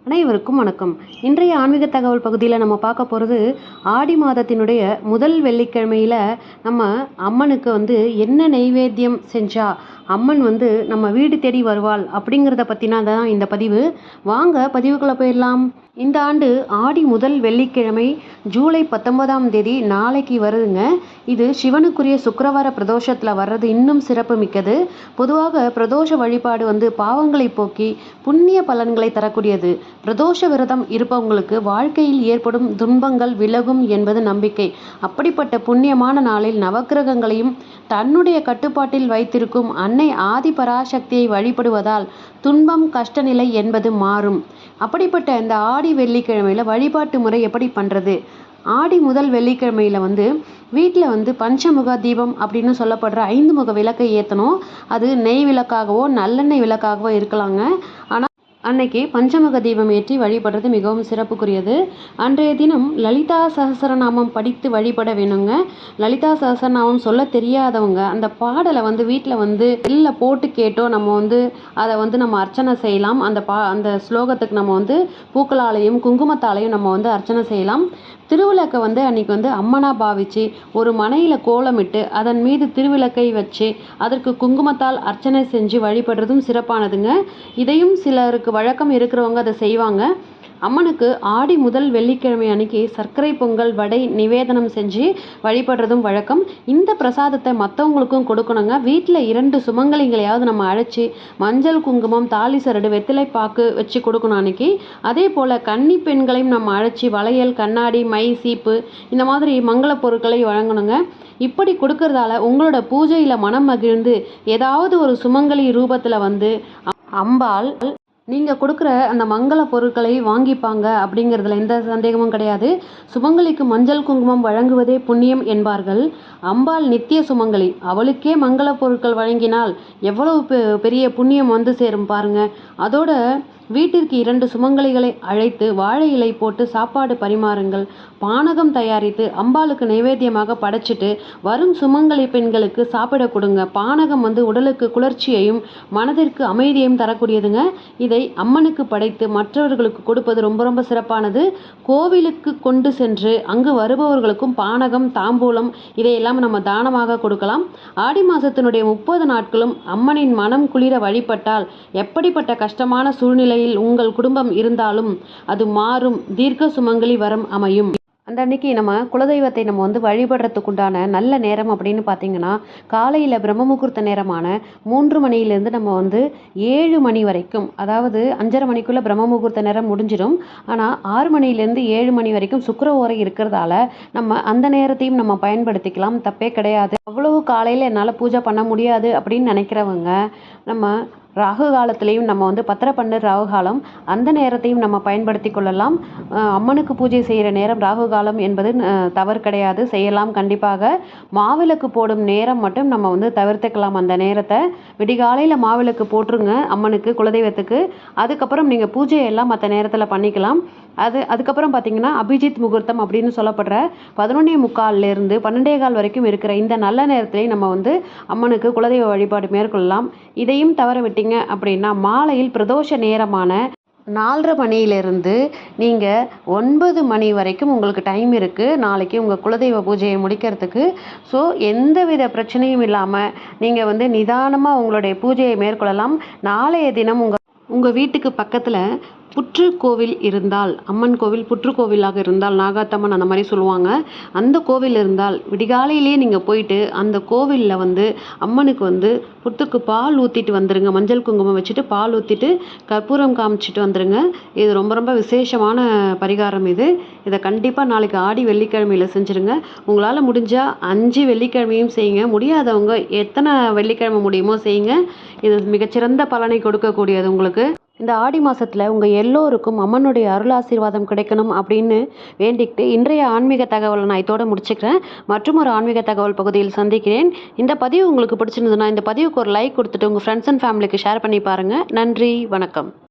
அனைவருக்கும் வணக்கம். இன்றைய ஆன்மீக தகவல் பகுதியில் நம்ம பார்க்க போகிறது, ஆடி மாதத்தினுடைய முதல் வெள்ளிக்கிழமையில் நம்ம அம்மனுக்கு என்ன நெய்வேத்தியம் செஞ்சால் அம்மன் நம்ம வீடு தேடி வருவாள் அப்படிங்கிறத பற்றினா தான் இந்த பதிவு. வாங்க பதிவுக்குள்ளே போயிடலாம். இந்த ஆண்டு ஆடி முதல் வெள்ளிக்கிழமை ஜூலை 19ஆம் தேதி நாளைக்கு வருதுங்க. இது சிவனுக்குரிய சுக்கிரவார பிரதோஷத்தில் வர்றது இன்னும் சிறப்பு மிக்கது. பொதுவாக பிரதோஷ வழிபாடு பாவங்களை போக்கி புண்ணிய பலன்களை தரக்கூடியது. பிரதோஷ விரதம் இருப்பவங்களுக்கு வாழ்க்கையில் ஏற்படும் துன்பங்கள் விலகும் என்பது நம்பிக்கை. அப்படிப்பட்ட புண்ணியமான நாளில் நவக்கிரகங்களையும் தன்னுடைய கட்டுப்பாட்டில் வைத்திருக்கும் அன்னை ஆதி பராசக்தியை வழிபடுவதால் துன்பம் கஷ்டநிலை என்பது மாறும். அப்படிப்பட்ட இந்த ஆடி வெள்ளிக்கிழமையில் வழிபாட்டு முறை எப்படி பண்ணுறது? ஆடி முதல் வெள்ளிக்கிழமையில் வீட்டில் பஞ்சமுக தீபம் அப்படின்னு சொல்லப்படுற 5 முக விளக்கை ஏற்றணும். அது நெய் விளக்காகவோ நல்லெண்ணெய் விளக்காகவோ இருக்கலாங்க. ஆனால் அன்னைக்கு பஞ்சமுக தீபம் ஏற்றி வழிபடுறது மிகவும் சிறப்புக்குரியது. அன்றைய தினம் லலிதா சஹஸ்ரநாமம் படித்து வழிபட வேணுங்க. லலிதா சஹஸ்ரநாமம் சொல்ல தெரியாதவங்க அந்த பாடலை வீட்டில் வெளில போட்டு கேட்டோ நம்ம அதை நம்ம அர்ச்சனை செய்யலாம். அந்த ஸ்லோகத்துக்கு நம்ம பூக்களாலையும் குங்குமத்தாலையும் நம்ம அர்ச்சனை செய்யலாம். திருவிளக்கை அன்னைக்கு அம்மனா பாவிச்சு ஒரு மனையில் கோலமிட்டு அதன் மீது திருவிளக்கை வச்சு அதற்கு குங்குமத்தால் அர்ச்சனை செஞ்சு வழிபடுறதும் சிறப்பானதுங்க. இதையும் சிலருக்கு வழக்கம் இருக்கிறவங்க அதை செய்வாங்க. அம்மனுக்கு ஆடி முதல் வெள்ளிக்கிழமை அன்னைக்கு சர்க்கரை பொங்கல் வடை நிவேதனம் செஞ்சு வழிபடுறதும் வழக்கம். இந்த பிரசாதத்தை மற்றவங்களுக்கும் கொடுக்கணுங்க. வீட்டில் 2 சுமங்கலிங்களையாவது நம்ம அழைச்சி மஞ்சள் குங்குமம் தாலி சரடு வெத்திலை பாக்கு வச்சு கொடுக்கணும் அன்னைக்கு. அதே போல் கன்னி பெண்களையும் நம்ம அழைச்சி வளையல் கண்ணாடி மை சீப்பு இந்த மாதிரி மங்கள பொருட்களை வழங்கணுங்க. இப்படி கொடுக்கறதால உங்களோட பூஜையில் மனம் மகிழ்ந்து ஏதாவது ஒரு சுமங்கலி ரூபத்தில் அம்பாள் நீங்கள் கொடுக்குற அந்த மங்கள பொருட்களை வாங்கிப்பாங்க அப்படிங்கிறதுல எந்த சந்தேகமும் கிடையாது. சுமங்கலிக்கு மஞ்சள் குங்குமம் வழங்குவதே புண்ணியம் என்பார்கள். அம்பாள் நித்திய சுமங்கலி. அவளுக்கே மங்கள பொருட்கள் வழங்கினால் எவ்வளவு பெரிய புண்ணியம் சேரும் பாருங்க. அதோட வீட்டிற்கு 2 சுமங்கலிகளை அழைத்து வாழை இலை போட்டு சாப்பாடு பரிமாறுங்கள். பானகம் தயாரித்து அம்பாளுக்கு நைவேத்தியமாக படைச்சிட்டு வரும் சுமங்கலி பெண்களுக்கு சாப்பிட கொடுங்க. பானகம் உடலுக்கு குளிர்ச்சியையும் மனதிற்கு அமைதியையும் தரக்கூடியதுங்க. இதை அம்மனுக்கு படைத்து மற்றவர்களுக்கு கொடுப்பது ரொம்ப ரொம்ப சிறப்பானது. கோவிலுக்கு கொண்டு சென்று அங்கு வருபவர்களுக்கும் பானகம் தாம்பூலம் இதையெல்லாம் நம்ம தானமாக கொடுக்கலாம். ஆடி மாதத்தினுடைய 30 நாட்களும் அம்மனின் மனம் குளிர வழிபட்டால் எப்படிப்பட்ட கஷ்டமான சூழ்நிலை உங்கள் குடும்பம் இருந்தாலும் அது மாறும். தீர்க்க சுமங்கலி வரம் அமையும். அந்த அன்னைக்கு நம்ம குலதெய்வத்தை நம்ம வழிபடுறதுக்குண்டான நல்ல நேரம் அப்படின்னு பார்த்தீங்கன்னா, காலையில் பிரம்ம முகூர்த்த நேரமான 3 மணியிலேருந்து நம்ம 7 மணி வரைக்கும், அதாவது 5:30 மணிக்குள்ளே பிரம்ம முகூர்த்த நேரம் முடிஞ்சிடும். ஆனால் 6 மணிலேருந்து 7 மணி வரைக்கும் சுக்கிர ஓரை இருக்கிறதால நம்ம அந்த நேரத்தையும் நம்ம பயன்படுத்திக்கலாம். தப்பே கிடையாது. அவ்வளவு காலையில் என்னால் பூஜை பண்ண முடியாது அப்படின்னு நினைக்கிறவங்க நம்ம ராகு காலத்திலையும் நம்ம 10:12 ராகு காலம், அந்த நேரத்தையும் நம்ம பயன்படுத்தி கொள்ளலாம். அம்மனுக்கு பூஜை செய்கிற நேரம் ராகு காலம் என்பது தவறு கிடையாது, செய்யலாம் கண்டிப்பாக. மாவிளக்கு போடும் நேரம் மட்டும் நம்ம தவிர்த்துக்கலாம். அந்த நேரத்தை விடிகாலையில் மாவிளக்கு போட்டுருங்க அம்மனுக்கு குலதெய்வத்துக்கு. அதுக்கப்புறம் நீங்கள் பூஜையெல்லாம் மற்ற நேரத்தில் பண்ணிக்கலாம். அதுக்கப்புறம் பார்த்தீங்கன்னா அபிஜித் முகூர்த்தம் அப்படின்னு சொல்லப்படுற 11:45 12:15 வரைக்கும் இருக்கிற இந்த நல்ல நேரத்திலேயே நம்ம அம்மனுக்கு குலதெய்வ வழிபாடு மேற்கொள்ளலாம். இதையும் தவற விட்டீங்க அப்படின்னா மாலையில் பிரதோஷ நேரமான 4:30 மணியிலிருந்து நீங்கள் 9 மணி வரைக்கும் உங்களுக்கு டைம் இருக்குது நாளைக்கு உங்கள் குலதெய்வ பூஜையை முடிக்கிறதுக்கு. ஸோ எந்தவித பிரச்சனையும் இல்லாமல் நீங்கள் நிதானமாக உங்களுடைய பூஜையை மேற்கொள்ளலாம். நாளைய தினம் உங்கள் வீட்டுக்கு பக்கத்தில் புற்று கோவில் இருந்தால், அம்மன் கோவில் புற்று கோவிலாக இருந்தால், நாகாத்தம்மன் அந்த மாதிரி சொல்லுவாங்க, அந்த கோவில் இருந்தால் விடிகாலையிலேயே நீங்கள் போயிட்டு அந்த கோவிலில் அம்மனுக்கு புற்றுக்கு பால் ஊற்றிட்டு வந்துடுங்க. மஞ்சள் குங்குமம் வச்சுட்டு பால் ஊற்றிட்டு கற்பூரம் காமிச்சிட்டு வந்துடுங்க. இது ரொம்ப ரொம்ப விசேஷமான பரிகாரம் இது. இதை கண்டிப்பாக நாளைக்கு ஆடி வெள்ளிக்கிழமையில் செஞ்சுருங்க. உங்களால் முடிஞ்சால் 5 வெள்ளிக்கிழமையும் செய்யுங்க. முடியாதவங்க எத்தனை வெள்ளிக்கிழமை முடியுமோ செய்யுங்க. இது மிகச்சிறந்த பலனை கொடுக்கக்கூடியது உங்களுக்கு. இந்த ஆடி மாதத்தில் உங்கள் எல்லோருக்கும் அம்மனுடைய அருளாசீர்வாதம் கிடைக்கணும் அப்படின்னு வேண்டிக்கிட்டு இன்றைய ஆன்மீக தகவலை நான் இதோட முடிச்சுக்கிறேன். மற்றும் ஒரு ஆன்மீக தகவல் பகுதியில் சந்திக்கிறேன். இந்த பதிவு உங்களுக்கு பிடிச்சிருந்ததுன்னா இந்த பதிவுக்கு ஒரு லைக் கொடுத்துட்டு உங்கள் ஃப்ரெண்ட்ஸ் அண்ட் ஃபேமிலிக்கு ஷேர் பண்ணி பாருங்கள். நன்றி, வணக்கம்.